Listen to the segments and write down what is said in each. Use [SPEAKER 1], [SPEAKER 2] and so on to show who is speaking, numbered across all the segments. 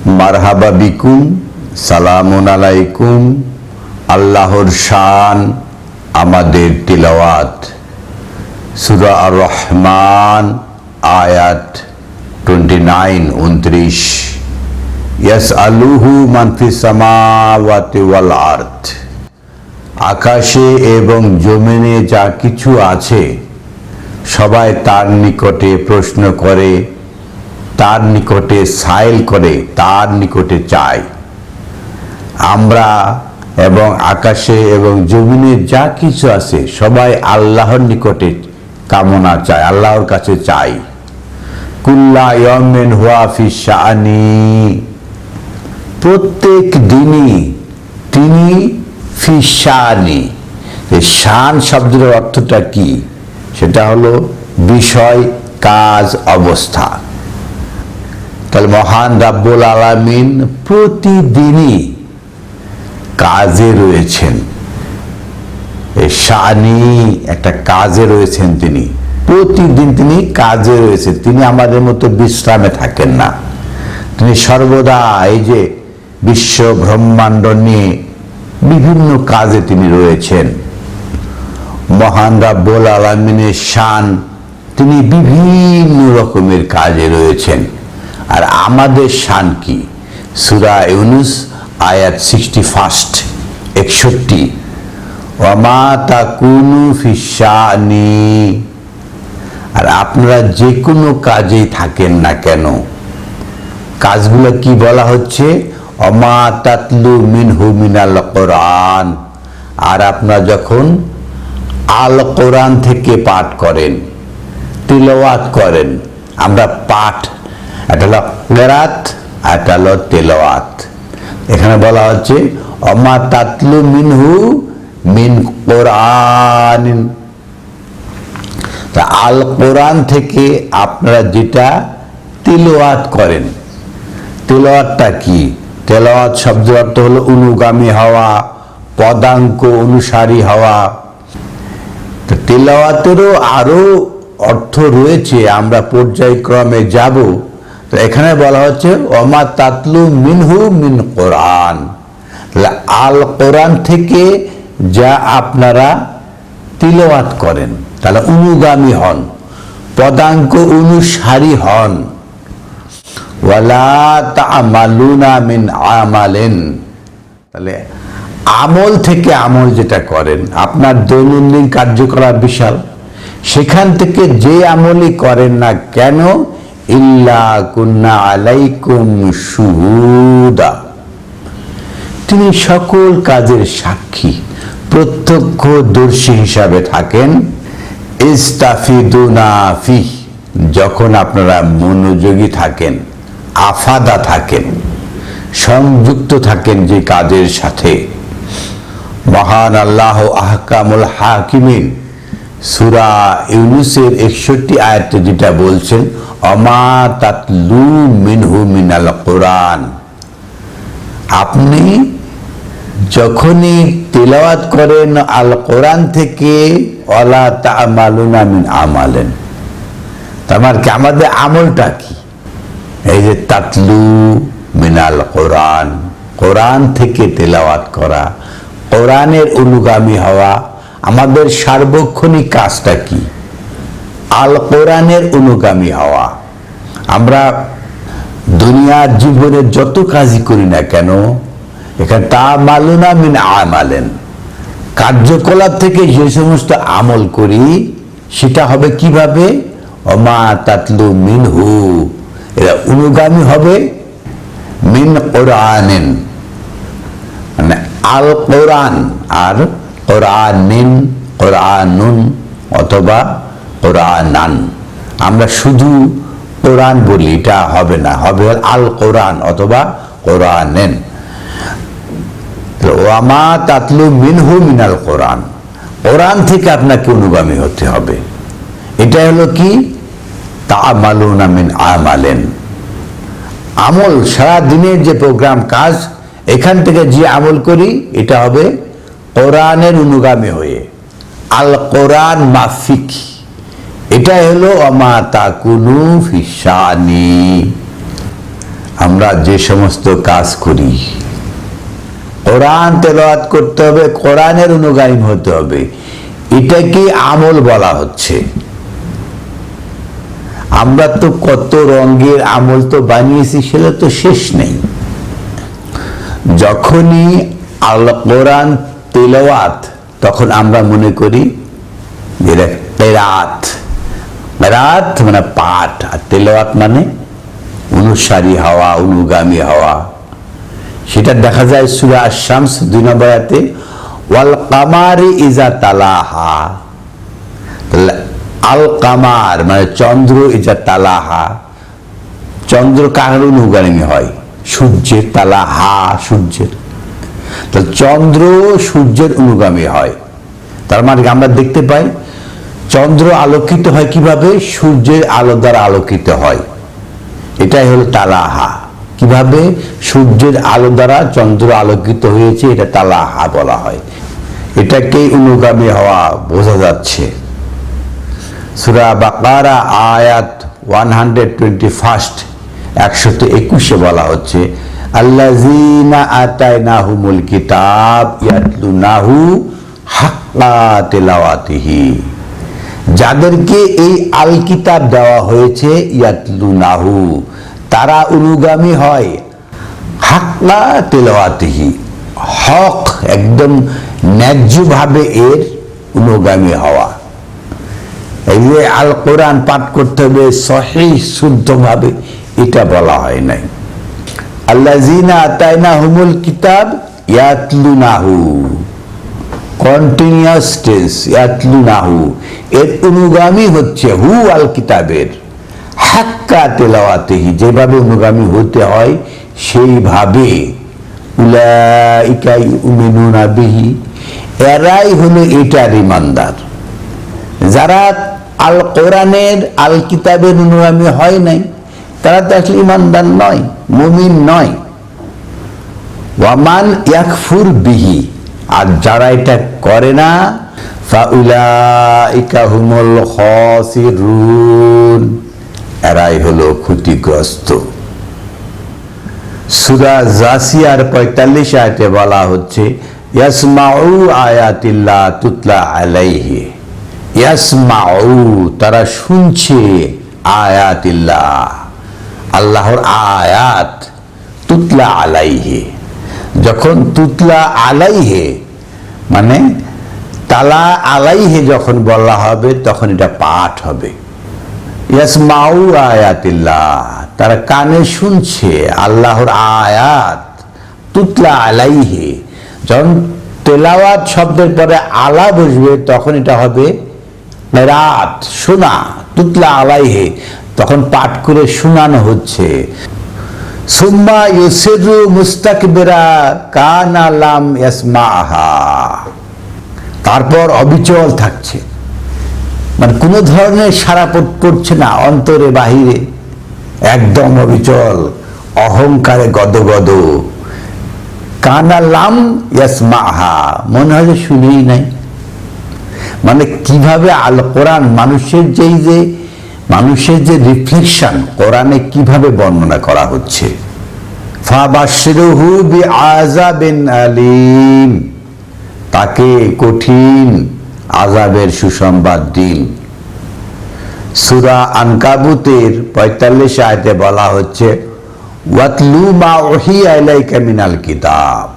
[SPEAKER 1] মারহাবা বিকুম, সালামুন আলাইকুম। আল্লাহর শান, আমাদের তিলাওয়াত সূরা আর রহমান আয়াত 29-29। ইয়াসআলুহু মান ফিস সামাওয়াতি ওয়াল আরদ। আকাশে এবং জমিনে যা কিছু আছে সবাই তার নিকটে প্রশ্ন করে, তার নিকটে সাইল করে, তার নিকটে চায়। আমরা এবং আকাশে এবং জমিনে যা কিছু আছে সবাই আল্লাহর নিকটে কামনা চায়, আল্লাহর কাছে চাই। কুল্লা ইয়াউমিন হুয়া ফি শাআনি। প্রত্যেক দিনই তিনি ফি শাআনি। এই শান শব্দের অর্থটা কি? সেটা হলো বিষয়, কাজ, অবস্থা। তাহলে মহান রাব্বুল আলামিন প্রতিদিনই কাজে রয়েছেন। এই শানি একটা কাজে রয়েছেন, তিনি প্রতিদিন তিনি কাজে রয়েছেন। তিনি আমাদের মতো বিশ্রামে থাকেন না, তিনি সর্বদা এই যে বিশ্ব ব্রহ্মাণ্ড নিয়ে বিভিন্ন কাজে তিনি রয়েছেন। মহান রাব্বুল আলামিনের শান, তিনি বিভিন্ন রকমের কাজে রয়েছেন। আর আমাদের শান কি? সূরা ইউনূস আয়াত 61 ওয়ামা তাকুনু ফিশ শানি। আর আপনারা যে কোনো কাজেই থাকেন না কেন, কাজগুলো কি বলা হচ্ছে? ওয়ামা তাতলু মিনহু মিনাল কোরআন। আর আপনারা যখন আল কোরআন থেকে পাঠ করেন, তিলাওয়াত করেন। আমরা পাঠ, এটা হলো কিরাত, এটা হলো তিলাওয়াত। এখানে বলা হচ্ছে ওমা তাতলু মিনহু মিন কোরআন। তা আল কোরআন থেকে আপনারা যেটা তিলাওয়াত করেন, তিলাওয়াতটা কি? তিলাওয়াত শব্দের অর্থ হলো অনুগামী হওয়া, পদাঙ্ক অনুসারী হওয়া। তিলাওয়াতেরও আরো অর্থ রয়েছে, আমরা পর্যায়ক্রমে যাব। তো এখানে বলা হচ্ছে ওমা তাতলু মিনহু মিন কোরআন। আল কোরআন থেকে যা আপনারা তিলাওয়াত করেন, তাহলে অনুগামী হন, পদাঙ্ক অনুসারী হন। ওয়ালা তা'মালুনা মিন আমালিন। তাহলে আমল থেকে আমল যেটা করেন, আপনার দৈনন্দিন কার্যকলাপ বিশাল, সেখান থেকে যে আমলই করেন না কেন, ইল্লা কুন্না আলাইকুম শুহুদা। তিনি সকল কাজের সাক্ষী, প্রত্যক্ষদর্শী হিসাবে থাকেন। ইস্তাফিদুনা ফিহ। যখন আপনারা মনোযোগী থাকেন, আফাদা থাকেন, সংযুক্ত থাকেন যে কাজের সাথে। মহান আল্লাহ আহকামুল হাকিমিন সূরা ইউনূসের 61 আয়াতে যেটা বলছেন, ওমা তাতলু মিনহু মিনাল কোরআন। আপনি যখনই তিলাওয়াত করেন আল কোরআন থেকে, ওয়ালা তা'মালুনা মিন আমালিন। তার মানে কি আমাদের আমলটা কি? এই যে তাতলু মিনাল কোরআন, কোরআন থেকে তিলাওয়াত করা, কোরআনের অনুগামী হওয়া। আমাদের সার্বক্ষণিক কাজটা কি? আল কোরআনের অনুগামী হওয়া। আমরা দুনিয়ার জীবনে যত কাজই করি না কেন, এখানে তা'মালুনা মিন আমালিন, কার্যকলাপ থেকে যে সমস্ত আমল করি সেটা হবে কিভাবে? ওমা তাতলু মিনহু, এরা অনুগামী হবে মিন কোরআনিন, মানে আল কোরআন আর কোরআনিন, কোরআনুন অথবা কোরআনান। আমরা শুধু কোরআন বলি, এটা হবে না, হবে আল কোরআন অথবা কোরআনেন। ওয়ামা তাতলু মিনহু মিনাল কোরআন, কোরআন থেকে আপনাকে অনুগামী হতে হবে। এটা হলো কি? তা'মালুনা মিন আমালিন। আমল, সারা দিনের যে প্রোগ্রাম কাজ, এখান থেকে যে আমল করি এটা হবে কোরআনের অনুগামী হয়ে, আল কোরআন মাফিক। এটাই হলো ওমা তাকুনু ফিশ শানি। আমরা যে সমস্ত কাজ করি, কোরআন তেলাওয়াত করতে হবে, কোরআনের অনুগামী হতে হবে, এটাকে আমল বলা হচ্ছে। আমরা তো কত রঙের আমল তো বানিয়েছি, সেটা তো শেষ নেই। যখনই আল কোরআন তেলাওয়াত, তখন আমরা মনে করি কেরাত, কেরাত মানে পাঠ, আর তেলাওয়াত মানে অনুসারী হওয়া, অনুগামী হওয়া। সেটা দেখা যায় সূরা আশ-শামস 2 নম্বর আয়াতে, ওয়াল কামারি ইজা তালাহা। আল কামার মানে চন্দ্র, ইজা তালাহা, চন্দ্র কার অনুগামী হয়? সূর্যের। তালাহা সূর্যের, তাহলে চন্দ্র সূর্যের অনুগামী হয়। তার মানে আমরা দেখতে পাই চন্দ্র আলোকিত হয় কিভাবে? সূর্যের আলো দ্বারা আলোকিত হয়। এটাই হলো তালাহা। কিভাবে? সূর্যের আলো দ্বারা চন্দ্র আলোকিত হয়েছে, এটা তালাহা বলা হয়। এটাকেই অনুগামী হওয়া বোঝা যাচ্ছে। সূরা বাকারা আয়াত 121 121 বলা হচ্ছে, আল্লাযীনা আতাইনাহুমুল কিতাব ইয়াতলুনাহু হাক্কা তিলাওয়াতিহি। যাদেরকে এই আল কিতাব দেওয়া হয়েছে, ইয়াতলুনাহু, তারা অনুগামী হয়, হাক্কা তিলাওয়াতিহি, হক একদম ন্যায্যভাবে এর অনুগামী হওয়া। এই যে আল কোরআন পাঠ করতে হবে সহিহ শুদ্ধভাবে, এটা বলা হয় নাই। আল্লাযীনা আতাইনাহুমুল কিতাব ইয়াতলুনাহু, কন্টিনিউয়াস টেন্স, ইয়াতলুনাহু, এর অনুগামী হচ্ছে হু আল কিতাবের, হাক্কা তিলাওয়াতিহি, যেভাবে অনুগামী হতে হয় সেইভাবে। উলাইকা ইউমিনুনা বিহি, এরাই হলো এটার ঈমানদার। যারা আল কোরআনের আল কিতাবের অনুগামী হয় নাই, তারা তো আসলে ঈমানদার নয়, মুমিন নয়। ওয়ামান ইয়াকফুর বিহি, আর যারা এটা করে না, ফাউলাইকা হুমুল খাসিরুন, এরাই হলো ক্ষতিগ্রস্ত। সূরা জাসিয়ার 45 আয়াতে বলা হচ্ছে, ইয়াসমাউ আয়াতিল্লাহ তুতলা আলাইহি, ইয়াসমাউ, তারা শুনছে, আয়াতিল্লাহ, আল্লাহর আয়াত, তুতলা আলাইহি। যখন তুতলা আলাইহে মানে তালা আলাইহে যখন বলা হবে, তখন এটা পাঠ হবে। ইয়াসমাউ আয়াতিল্লাহ, তারা কানে শুনছে আল্লাহর আয়াত, তুতলা আলাইহে। যখন তেলাওয়াত শব্দের পরে আলা বসবে, তখন এটা হবে রাত, শোনা, তুতলা আলাইহে, তখন পাঠ করে শোনানো হচ্ছে। সুম্মা ইউসিরু মুস্তাকবিরা কানা লাম ইয়াসমাহা, তারপর অবিচল থাকছে, মানে কোনো ধরনের সাড়া পড়ছে না, অন্তরে বাহিরে একদম অবিচল, অহংকারে গদগদ। কানা লাম ইয়াসমাহা, মনে হয় যে শুনেই নাই। মানে কিভাবে আল কোরআন মানুষের যে রিফ্লেকশন, কোরআনে কিভাবে বর্ণনা করা হচ্ছে। ফাবাশশিরহু বিআযাবিন আলীম, তাকে কঠিন আযাবের সুসংবাদ দিন। সূরা আনকাবুতের 45 আয়াতে বলা হচ্ছে, ওয়াতলু মা উহিয়া ইলাইকা মিনাল কিতাব,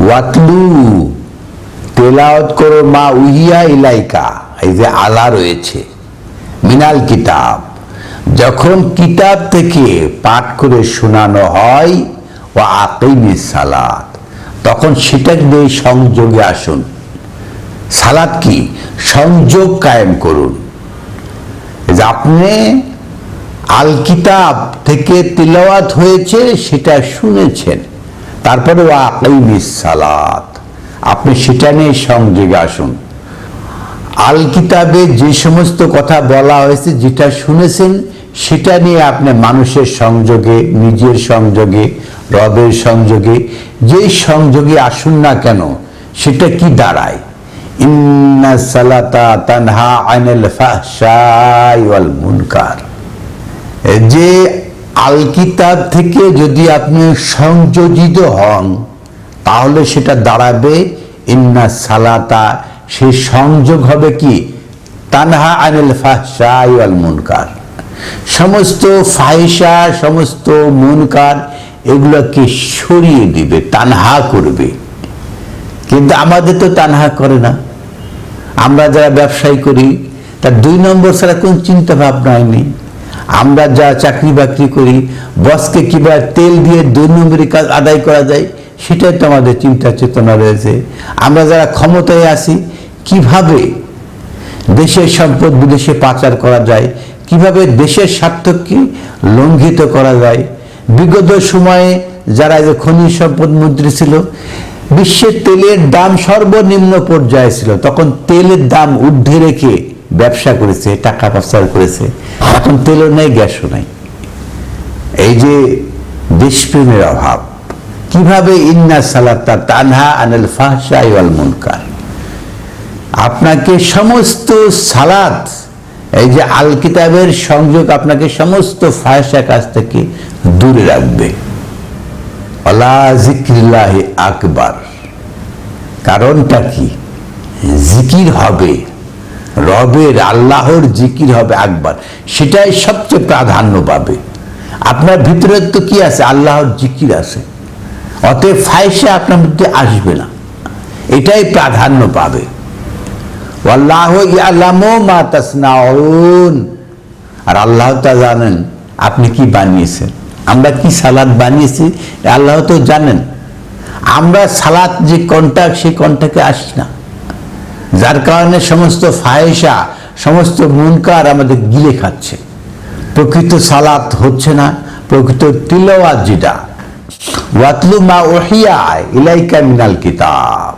[SPEAKER 1] ওয়াতলু, তেলাওয়াত করো, মা উহিয়া ইলাইকা, এই যে আলা রয়েছে, মিনাল কিতাব, যখন কিতাব থেকে পাঠ করে শোনানো হয়, ওয়া আকিমিস সালাত, তখন সেটা দিয়ে সংযোগে আসুন। সালাত কি? সংযোগ কায়েম করুন। যে আপনি আল কিতাব থেকে তিলাওয়াত হয়েছে, সেটা শুনেছেন, তারপরে ওয়া আকিমিস সালাত, আপনি সেটা নিয়ে সংযোগে আসুন। আল কিতাবে যে সমস্ত কথা বলা হয়েছে, যেটা শুনেছেন, সেটা নিয়ে আপনি মানুষের সংযোগে, নিজের সংযোগে, রবের সংযোগে, যে সংযোগে আসুন না কেন, সেটা কি দাঁড়ায়? ইন্নাস সালাতা তানহা আনিল ফাহশাই ওয়াল মুনকার, যে আল কিতাব থেকে যদি আপনি সংযোজিত হন তাহলে সেটা দাঁড়াবে ইন্না সালাতা, সেই সংযোগ হবে কি তানহা আনিল ফাহশাই ওয়াল মুনকার, সমস্ত ফাহিশা সমস্ত মুনকার এগুলোকে সরিয়ে দিবে, তানহা করবে। কিন্তু আমাদের তো তানহা করে না। আমরা যারা ব্যবসায়ী করি তার 2 নম্বর ছাড়া কোন চিন্তা ভাবনা নেই। আমরা যা চাকরি বাকরি করি বসকে কিভাবে তেল দিয়ে 2 নম্বরই কাজ আদায় করা যায় সেটাই তো আমাদের চিন্তা চেতনা রয়েছে। আমরা যারা ক্ষমতায় আছি কিভাবে দেশের সম্পদ বিদেশে পাচার করা যায়, কিভাবে দেশের স্বার্থকে লঙ্ঘিত করা যায়। বিগত সময়ে যারা যে খনিজ সম্পদ মন্ত্রী ছিল, বিশ্বের তেলের দাম সর্বনিম্ন পর্যায়ে ছিল, তখন তেলের দাম ঊর্ধ্বে রেখে ব্যবসা করেছে, টাকা পাচার করেছে। এখন তেলও নেই, গ্যাসও নাই। এই যে দেশপ্রেমের অভাব। কিভাবে ইন্না সালাতা তানহা আনিল ফাহশাই ওয়াল মুনকার, আপনাকে সমস্ত সালাত, এই যে আল কিতাবের সংযোগ আপনাকে সমস্ত ফাহশা কাজ থেকে দূরে রাখবে। আলা যিকরিল্লাহি আকবার, কারণটা কি? জিকির হবে, রবের আল্লাহর জিকির হবে আকবার, সেটাই সবচেয়ে প্রাধান্য পাবে। আপনার ভিতরে তো কি আছে? আল্লাহর জিকির আছে, অতএব ফাহিশা আপনার মধ্যে আসবে না, এটাই প্রাধান্য পাবে। ওয়াল্লাহু ইয়ালামু মা তাসনাউন, আর আল্লাহ তা জানেন আপনি কি বানিয়েছেন। আমরা কি সালাত বানিয়েছি আল্লাহ তো জানেন। আমরা সালাত যে কন্টাক্ট, সেই কন্টাক্টে আসি না, যার কারণে সমস্ত ফাহিশা সমস্ত মুনকার আমাদের গিলে খাচ্ছে। প্রকৃত সালাত হচ্ছে না, প্রকৃত তিলাওয়াত যেটা ওয়াতলু মা উহিয়া ইলাইকা মিনাল কিতাব,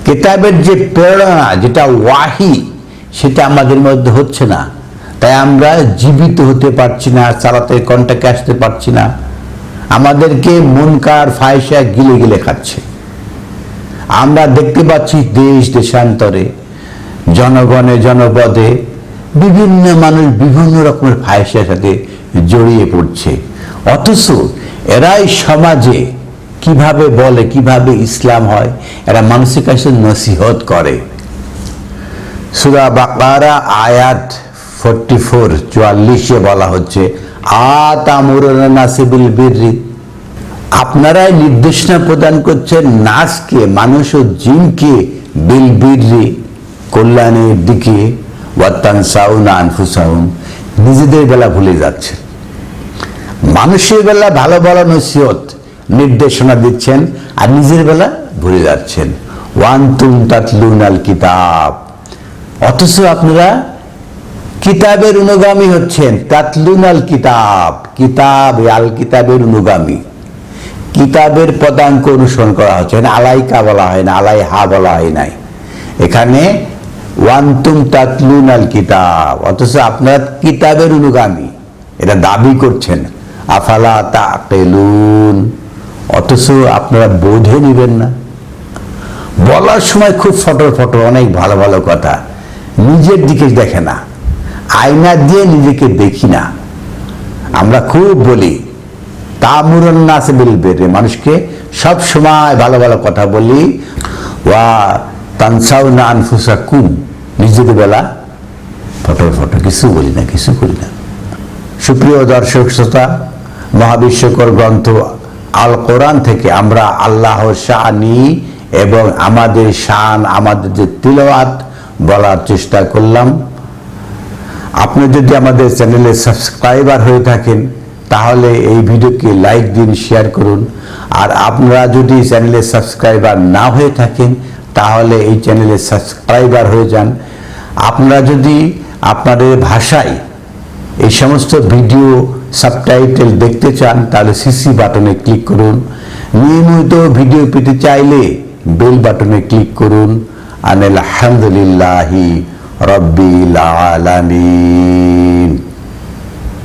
[SPEAKER 1] কিতাবের যে প্রেরণা যেটা ওয়াহি, সেটা আমাদের মধ্যে হচ্ছে না। তাই আমরা জীবিত হতে পারছি না, সালাতের কন্টাক্টে আসতে পারছি না। আমাদেরকে মুনকার ফাহিশা গিলে গিলে খাচ্ছে। আমরা দেখতে পাচ্ছি দেশ দেশান্তরে জনগণে জনপদে বিভিন্ন মানুষ বিভিন্ন রকমের ফাহিশার সাথে জড়িয়ে পড়ছে, অথচ এরাই সমাজে কিভাবে বলে, কিভাবে ইসলাম হয়, এরা মানুষের কাছে নসিহত করে। সূরা বাকারা আয়াত 44 বলা হচ্ছে আতামুরুনা নাসা বিল বিররি, আপনারাই নির্দেশনা প্রদান করছেন নাসকে, মানুষ ও জিনকে, বিল বিররি কল্যাণের দিকে, ওয়া তানসাউনা আনফুসাহুম নিজেদের বেলা ভুলে যাচ্ছেন। মানুষের বেলা ভালো ভালো নসিহত নির্দেশনা দিচ্ছেন আর নিজের বেলা ভুলে যাচ্ছেন। ওয়ান্তুম তাতলুনাল কিতাব, অথচ আপনারা কিতাবের অনুগামী হচ্ছেন। তাতলুনাল কিতাব, কিতাব আল কিতাবের অনুগামী, কিতাবের পদাঙ্ক অনুসরণ করা হচ্ছে। আলাইকা বলা হয় না, আলাইহা বলা হয় নাই, এখানে ওয়ান্তুম তাতলুনাল কিতাব, অথচ আপনারা কিতাবের অনুগামী এটা দাবি করছেন। আফালা তাকিলুন, অথচ আপনারা বোধে নিবেন না। বলার সময় খুব ফটর ফটর অনেক ভালো ভালো কথা, নিজের দিকে দেখে না, আয়না দিয়ে নিজেকে দেখি না। আমরা খুব বলি তা'মুরুন নাস বিল বিররি, মানুষকে সব সময় ভালো ভালো কথা বলি। ওয়া তানসাউনা আনফুসাকুম, নিজেদের বেলা ফটর ফটর কিছু বলি না, কিছু করি না। সুপ্রিয় দর্শক শ্রোতা, মহাবিশ্বকর গ্রন্থ আল কোরআন থেকে আমরা আল্লাহর শানি এবং আমাদের শান, আমাদের যে তিলাওয়াত বলার চেষ্টা করলাম। আপনি যদি আমাদের চ্যানেলে সাবস্ক্রাইবার হয়ে থাকেন তাহলে এই ভিডিওকে লাইক দিন, শেয়ার করুন। আর আপনারা যদি চ্যানেলে সাবস্ক্রাইবার না হয়ে থাকেন তাহলে এই চ্যানেলে সাবস্ক্রাইবার হয়ে যান। আপনারা যদি আপনাদের ভাষায় এই সমস্ত ভিডিও সাবটাইটেল দেখতে চান তাহলে সিসি বাটনে ক্লিক করুন। নিয়মিত ভিডিও পেতে চাইলে বেল বাটনে ক্লিক করুন। আলহামদুলিল্লাহি রাব্বিল আলামিন।